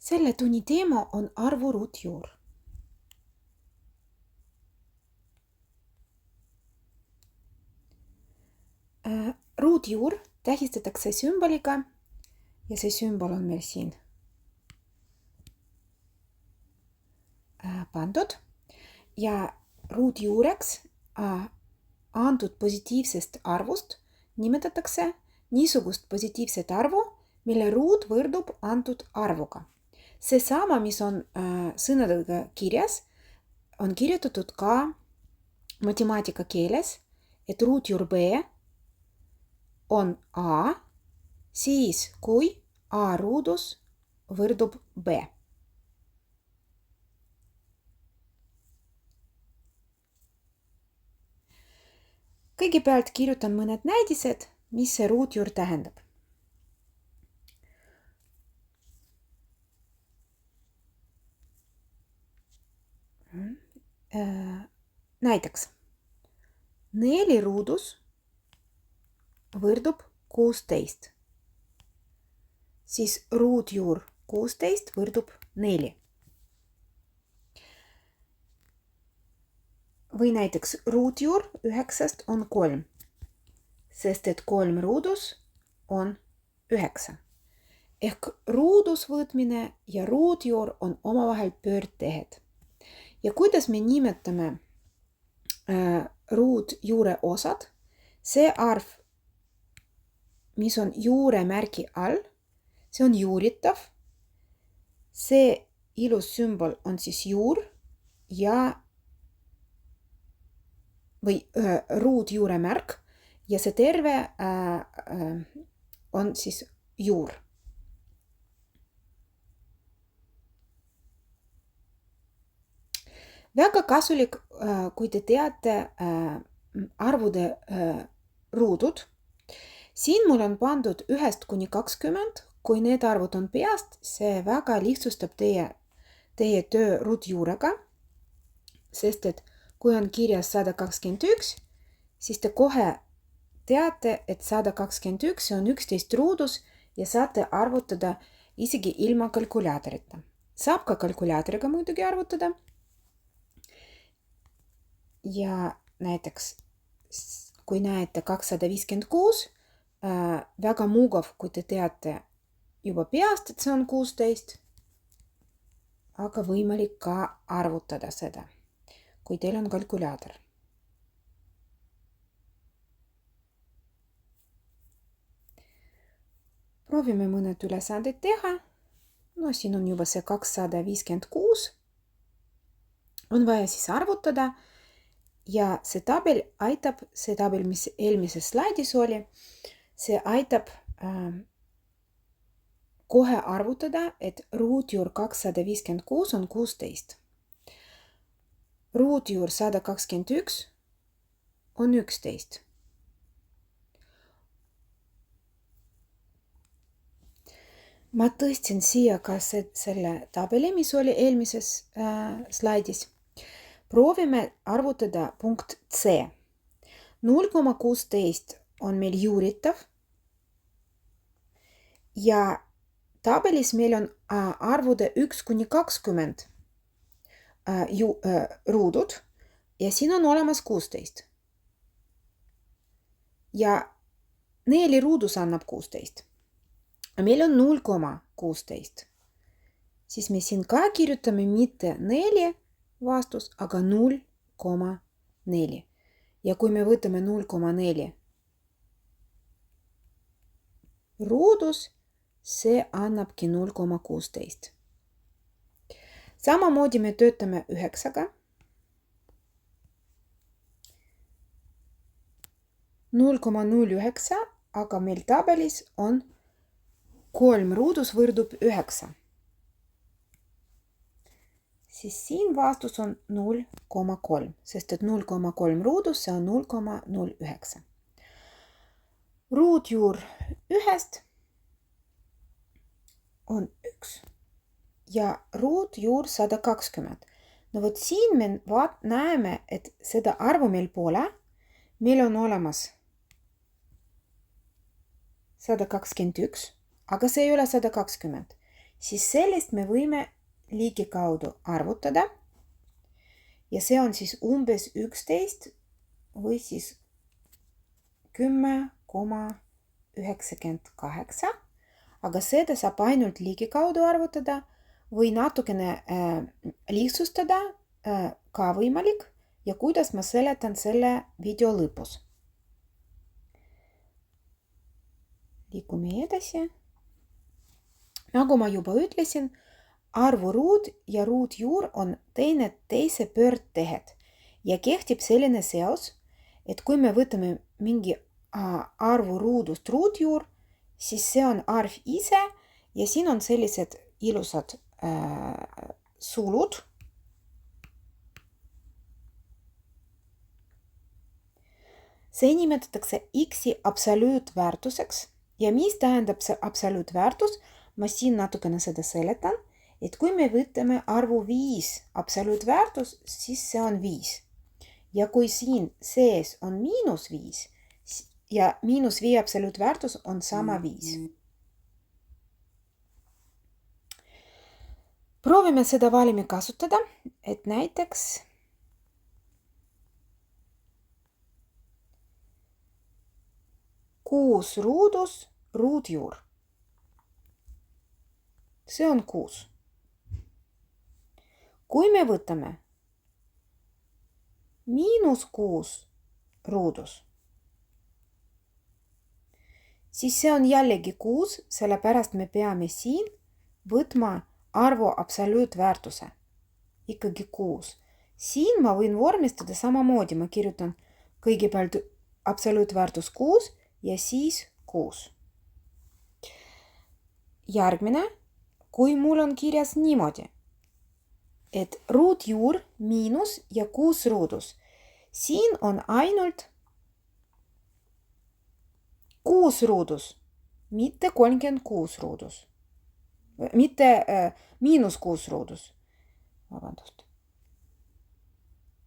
Selle tunni teema on arvu ruutjuur. Ruutjuur tähistatakse sümboliga ja see sümbol on meil siin pandud ja ruutjuureks antud positiivsest arvust nimetatakse niisugust positiivset arvu, mille ruut võrdub antud arvuga. See sama, mis on sõnadega kirjas, on kirjutatud ka matemaatika keeles, et ruutjuur B on A, siis kui A ruudus võrdub B. Kõigepealt kirjutan mõned näidised, mis see ruutjuur tähendab. Näiteks 4 ruudus võrdub 16. Siis ruutjuur 16 võrdub 4. Või näiteks ruutjuur 9 on 3, sest et 3 ruudus on 9. Ehk ruudusvõtmine ja ruutjuur on omavahel pöördtehed. Ja kuidas me nimetame ruutjuure osad? See arv, mis on juure märgi all, see on juuritav. See ilus sümbol on siis juur ja või ruutjuure märk ja see terve on siis juur. Väga kasulik, kui te teate arvude ruudud. Siin mul on pandud 1 kuni 20. Kui need arvud on peast, see väga lihtsustab teie töö ruutjuurega, sest et kui on kirjas 121, siis te kohe teate, et 121 on 11 ruudus ja saate arvutada isegi ilma kalkulaatorita. Saab ka kalkulaatoriga muidugi arvutada. Ja näiteks, kui näete 256, väga mugav, kui te teate juba peast, et see on 16, aga võimalik ka arvutada seda, kui teil on kalkulaator. Proovime mõned ülesanded teha. No siin on juba see 256. On vaja siis arvutada. Ja see tabel, mis eelmises slaidis oli, see aitab kohe arvutada, et ruutjuur 256 on 16. Ruutjuur 121 on 11. Ma tõstsin siia ka selle tabeli, mis oli eelmises slaidis. Proovime arvutada punkt C. 0,16 on meil juuritav ja tabelis meil on arvude 1 kuni 20 ruudud ja siin on olemas 16. Ja 4 ruudus annab 16. Meil on 0,16. Siis me siin ka kirjutame mitte 4 vastus, aga 0,4. Ja kui me võtame 0,4 ruudus, see annabki 0,16. Samamoodi me töötame 9-ga. 0,09, aga meil tabelis on 3 ruudus võrdub 9. Siis siin vastus on 0,3, sest et 0,3 ruudus, see on 0,09. Ruutjuur 1 on 1 ja ruutjuur 120. No vot siin me näeme, et seda arvu meil pole. Meil on olemas 121, aga see ei ole 120. siis sellist me võime ligikaudu arvutada. Ja see on siis umbes 11 või siis 10,98. Aga seda saab ainult ligikaudu arvutada või natukene lihtsustada ka võimalik ja kuidas ma seletan selle video lõpus. Liigume edasi. Nagu ma juba ütlesin, arvuruut ja ruutjuur on teineteise pöördtehed ja kehtib selline seos, et kui me võtame mingi arvuruudust ruutjuur, siis see on arv ise ja siin on sellised ilusad sulud. See nimetatakse x-i absoluutväärtuseks ja mis tähendab see absoluutväärtus, ma siin natukene seda seletan, et kui me võtame arvu 5 absoluutväärtus, siis see on 5. Ja kui siin sees on -5 ja -5 absoluutväärtus on sama 5. Proovime seda valimi kasutada, et näiteks kuus ruudus ruutjuur. See on 6. Kui me võtame -6 ruudus, siis see on jällegi 6, sellepärast me peame siin võtma arvu absoluutväärtuse. Ikkagi 6. Siin ma võin vormistada samamoodi, ma kirjutan kõigepealt absoluutväärtus 6 ja siis 6. Järgmine, kui mul on kirjas niimoodi, et ruutjuur miinus ja 6 ruudus, siin on ainult 6 ruudus, mitte 36 ruudus. Mitte -6 ruudus. Vabandust.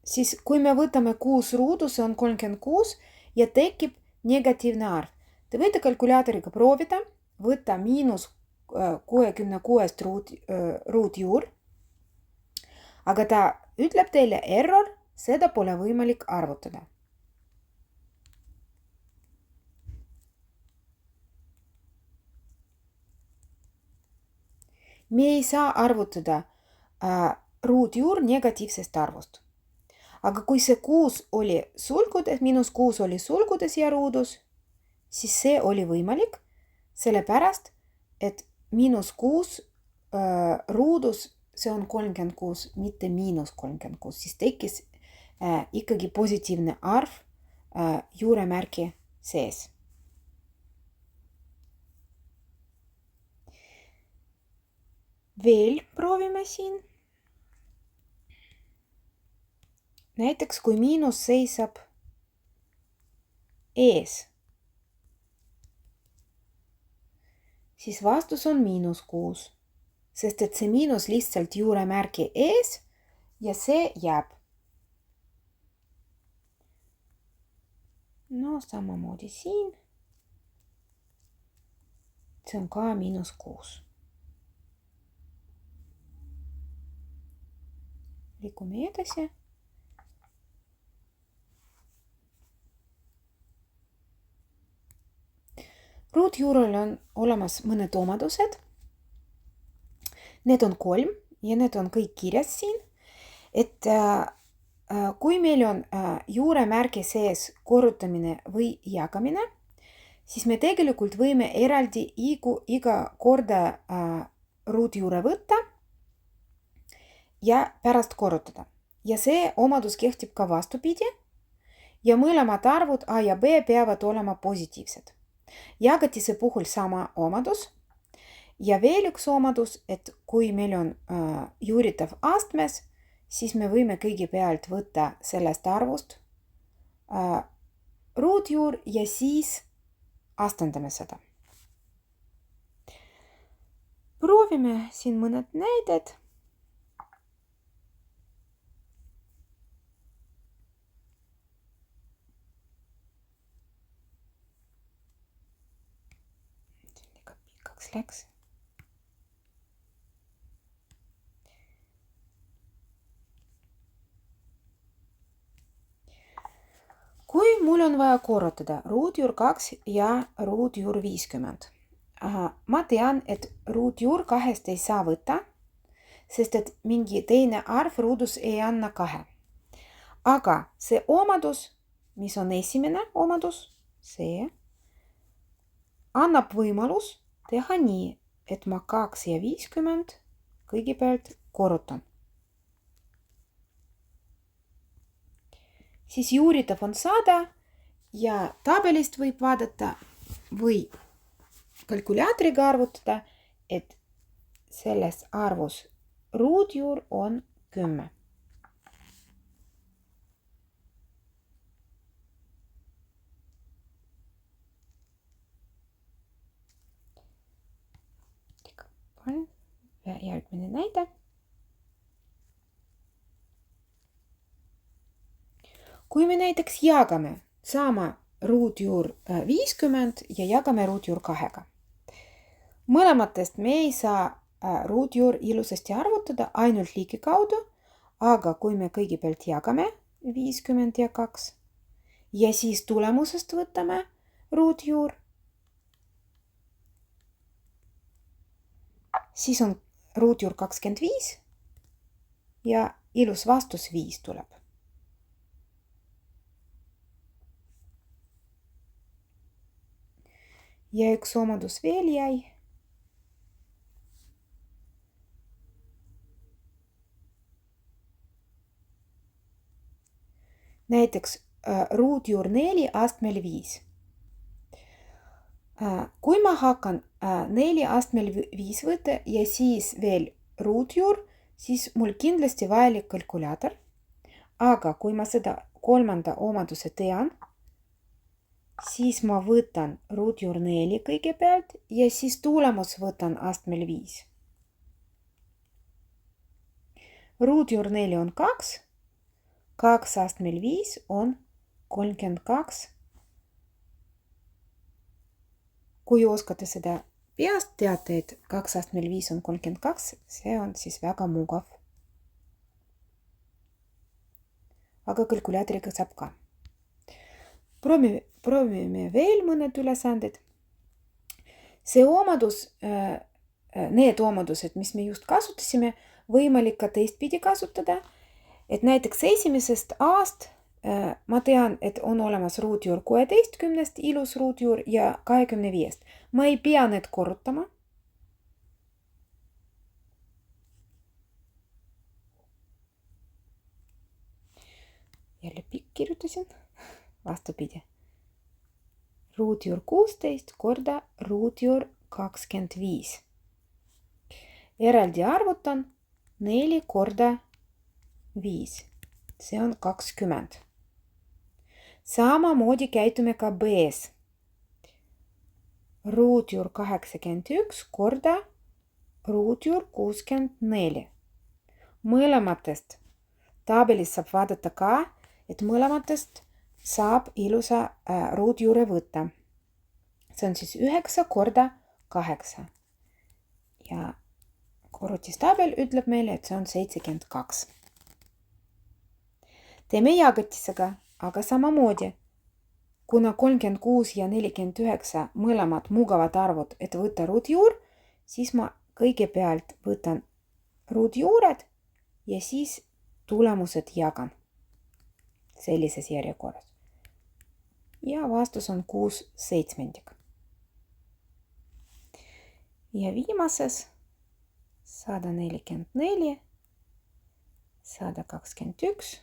Siis kui me võtame 6 ruudu, see on 36 ja tekib negatiivne arv. Te võite kalkulaatoriga proovida, võtta -66 ruutjuur, aga ta ütleb teile error, seda pole võimalik arvutada. Me ei saa arvutada ruutjuur negatiivsest arvust. Aga kui see 6 oli sulgudes, -6 oli sulgudes ja ruudus, siis see oli võimalik, sellepärast, et -6 ruudus, see on 36, mitte -36, siis tekkis ikkagi positiivne arv juuremärgi sees. Veel proovime siin. Näiteks kui miinus seisab ees, siis vastus on -6, sest et see miinus lihtsalt juuremärgi ees ja see jääb. No samamoodi siin. See on ka -6. Liigume edasi. Ruutjuurel on olemas mõned omadused. Need on 3 ja need on kõik kirjas siin. Et kui meil on juuremärgi sees korrutamine või jagamine, siis me tegelikult võime eraldi iga korda ruutjuure võtta ja pärast korrutada. Ja see omadus kehtib ka vastupidi ja mõlemad arvud A ja B peavad olema positiivsed. Jagatise puhul sama omadus ja veel üks omadus, et kui meil on juuritav astmes, siis me võime kõigepealt võtta sellest arvust ruutjuur ja siis astendame seda. Proovime siin mõned näited. Liiga pikaks läks. mul on vaja korrutada ruutjuur 2 ja ruutjuur 50. Ma tean, et ruutjuur 2 ei saa võtta, sest et mingi teine arv ruudus ei anna 2. Aga see omadus, mis on esimene omadus, see annab võimalus teha nii, et ma 2 ja 50 kõigepealt korrutan. Siis juuritav on 100 ja tabelist võib vaadata või kalkulaatoriga arvutada, et selles arvus ruutjuur on 10. Järgmine näide. Kui me näiteks jagame sama ruutjuur 50 ja jagame ruutjuur 2. Mõlematest me ei saa ruutjuur ilusasti arvutada ainult liigi kaudu, aga kui me kõigepealt jagame 50 ja 2 ja siis tulemusest võtame ruutjuur, siis on ruutjuur 25 ja ilus vastus 5 tuleb. Ja üks omadus veel jäi. Näiteks ruutjuur 4 astmel 5. Kui ma hakkan 4 astmel 5 võtta ja siis veel ruutjuur, siis mul kindlasti vajalik kalkulaator. Aga kui ma seda kolmanda omaduse tean, siis ma võtan ruutjuur 4 kõigepealt ja siis tulemus võtan astmel 5. Ruutjuur 4 on 2, 2 astmel 5 on 32. Kui oskate seda peast teate, et 2 astmel 5 on 32, see on siis väga mugav. Aga kalkulaatoriga saab ka. Proovime veel mõned ülesanded. See omadus, need omadused, mis me just kasutasime, võimalik ka teistpidi kasutada. Et näiteks esimesest aast ma tean, et on olemas ruutjuur 16 ilus ruutjuur ja 25. Ma ei pea need korrutama. Jälle pikk kirjutasin. Vastupidi. Ruutjuur 16 korda ruutjuur 25. Eraldi arvutan 4 korda 5. See on 20. Samamoodi käitume ka B-s. Ruutjuur 81 korda ruutjuur 64. Mõlematest tabelis saab vaadata ka, et mõlematest saab ilusa ruutjuure võtta. See on siis 9 korda 8. Ja korrutistabel ütleb meile, et see on 72. Teeme jagatisega, aga samamoodi. Kuna 36 ja 49 mõlemad mugavad arvud, et võtta ruutjuur, siis ma kõigepealt võtan ruutjuured ja siis tulemused jagan sellises järjekorras. Ja vastus on 6/7. Ja viimases 144, 121,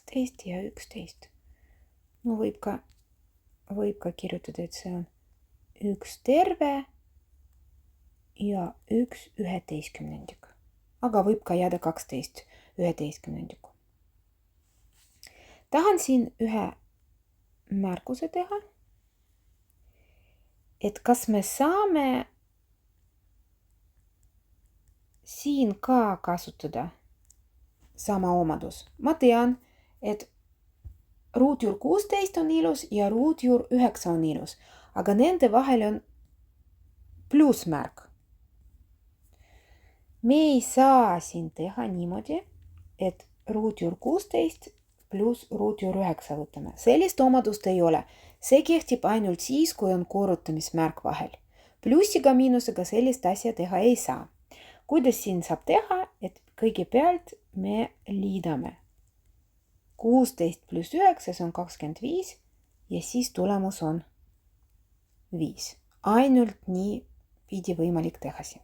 12 ja 11. No võib ka kirjutada, et see on 1 terve ja 1 11. Aga võib ka jääda 12 11. Tahan siin ühe märkuse teha, et kas me saame siin ka kasutada sama omadus. Ma tean, et ruutjuur 16 on ilus ja ruutjuur 9 on ilus, aga nende vahel on plussmärk. Me ei saa siin teha niimoodi, et ruutjuur 16 pluss ruutjuur 9 võtame. Sellist omadust ei ole. See kehtib ainult siis, kui on korrutamismärk vahel. Plussiga miinusega sellist asja teha ei saa. Kuidas siin saab teha, et kõigepealt me liidame. 16 pluss 9, see on 25 ja siis tulemus on 5. Ainult nii pidi võimalik teha siin.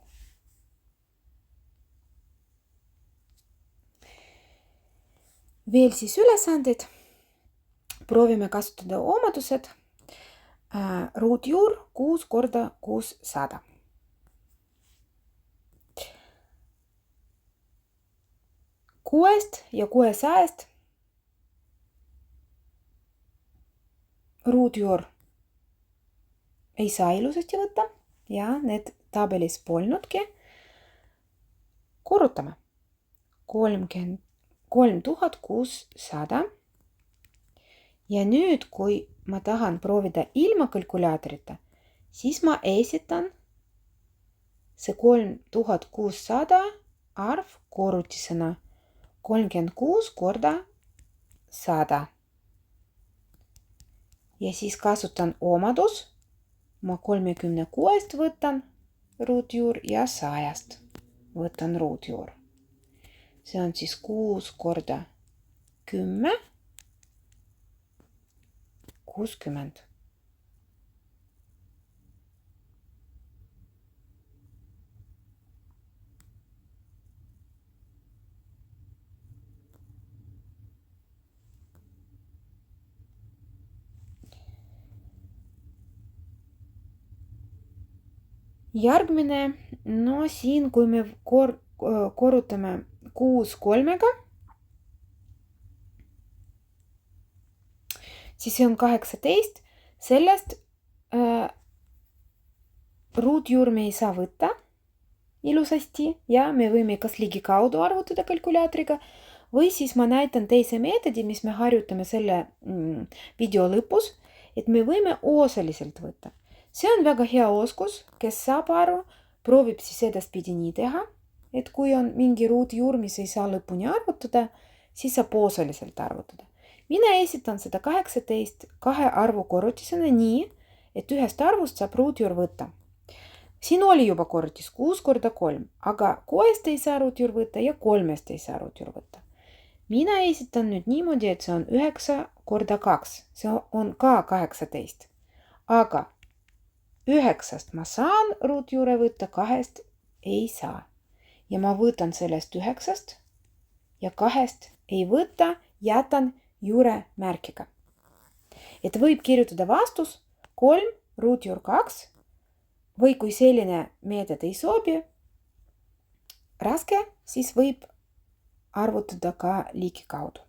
Veel siis ülesanded. Proovime kasutada omadused. Ruutjuur 6 korda 600. Kuuest ja 600 ruutjuur ei saa ilusasti võtta ja need tabelis polnudki. Korrutame. 3600. Ja nüüd, kui ma tahan proovida ilma kalkulaatorita, siis ma esitan see 3600 arv korrutisena 36 korda 100. Ja siis kasutan omadus. Ma 36 võtan ruutjuur ja 100 võtan ruutjuur. See on siis 6 korda 10, 60. Järgmine, no siin, kui me korrutame 6 kolmega, siis see on 18. Sellest ruutjuur me ei saa võtta ilusasti ja me võime kas ligikaudu arvutada kalkulaatoriga või siis ma näitan teise meetodi, mis me harjutame selle video lõpus, et me võime osaliselt võtta. See on väga hea oskus, kes saab aru, proovib siis edaspidi nii teha, et kui on mingi ruutjuur, mis ei saa lõpuni arvutada, siis saab osaliselt arvutada. Mina esitan seda 18 kahe arvu korrutisena nii, et ühest arvust saab ruutjuur võtta. Siin oli juba korrutis 6 korda 3, aga 6 ei saa ruutjuur võtta ja 3 ei saa ruutjuur võtta. Mina esitan nüüd niimoodi, et see on 9 korda 2, see on ka 18, aga 9 ma saan ruutjuure võtta, 2 ei saa. Ja ma võtan sellest 9 ja 2 ei võta, jätan juure märkiga. Et võib kirjutada vastus 3 ruutjuur 2 või kui selline meetod ei sobi raske, siis võib arvutada ka ligikaudu.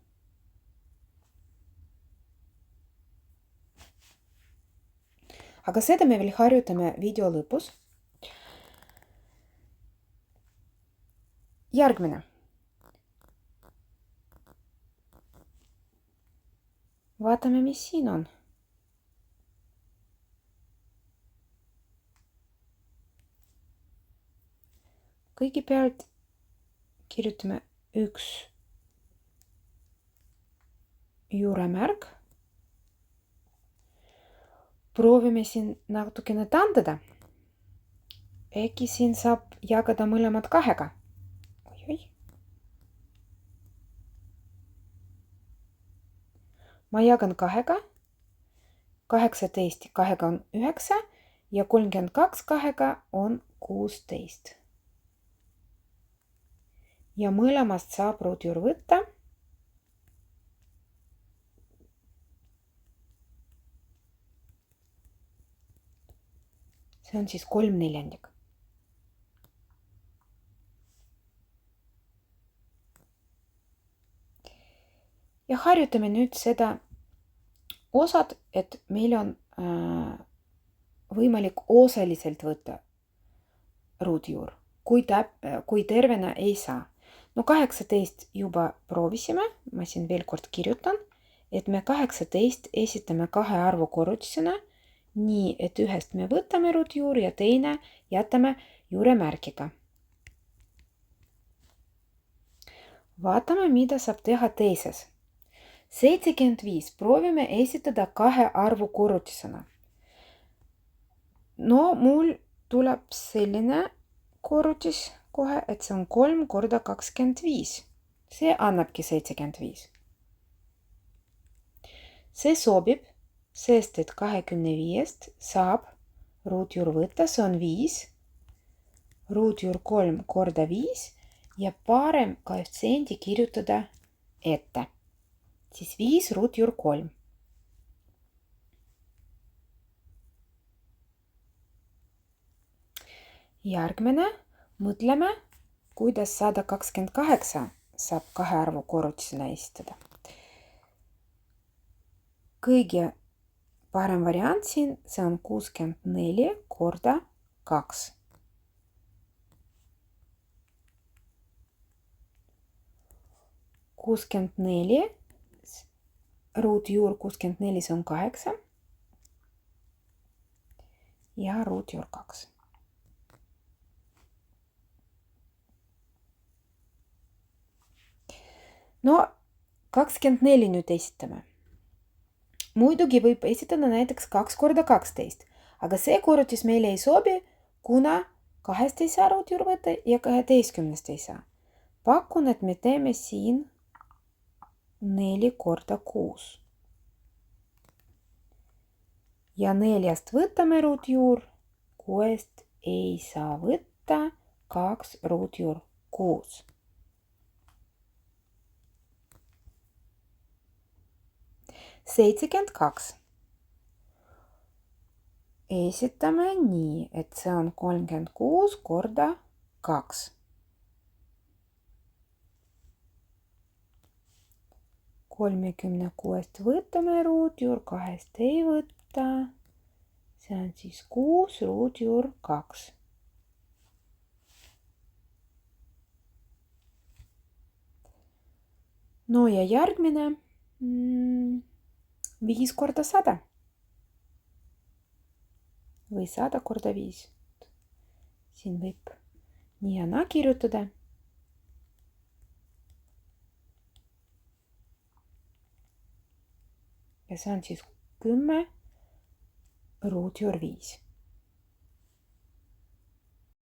Aga seda me veel harjutame video lõpus. Järgmine. Vaatame, mis siin on. Kõigepealt kirjutame 1 juuremärk. Proovime siin natukene tandada. Äkki siin saab jagada mõlemad 2. Ma jagan 2. 18 2 on 9 ja 32 2 on 16. Ja mõlemast saab ruutjuur võtta. See on siis 3/4. Ja harjutame nüüd seda osad, et meil on võimalik osaliselt võtta ruutjuur, kui tervena ei saa. No 18 juba proovisime, ma siin veel kord kirjutan, et me 18 esitame kahe arvu korrutisena nii, et ühest me võtame ruutjuur ja teine jätame juuremärgiga. Vaatame, mida saab teha teises. 75 proovime esitada kahe arvu korrutisena. No mul tuleb selline korrutis kohe, et see on 3 korda 25. See annabki 75. See sobib, sest et 25-st saab ruutjuur võtta, see on 5. Ruutjuur 3 korda 5 ja parem koefitsiendi kirjutada ette. Siis 5 ruutjuur 3. Järgmine mõtleme, kuidas 128 saab kahe arvu korrutisena esitada. Kõige parem variant siin, see on 64 korda 2. Ruutjuur 64 see on 8 ja ruutjuur 2. No 24 nüüd esitame. Muidugi võib esitada näiteks 2 korda 12, aga see korrutis meile ei sobi, kuna 2 ei saa ruutjuur võtta ja 12 ei saa. Pakun, et me teeme siin 4 korda 6. Ja 4-st võtame ruutjuur, 6-st ei saa võtta, 2 ruutjuur 6. Seitsekümmend kaks. Esitame nii, et see on 36 korda 2. 36-st võtame ruutjuur, 2-st ei võtta. See on siis 6 ruutjuur 2. No ja järgmine 5 korda 100 või 100 korda 5. Siin võib nii ja naa kirjutada. Ja see on siis 10 ruutjuur 5.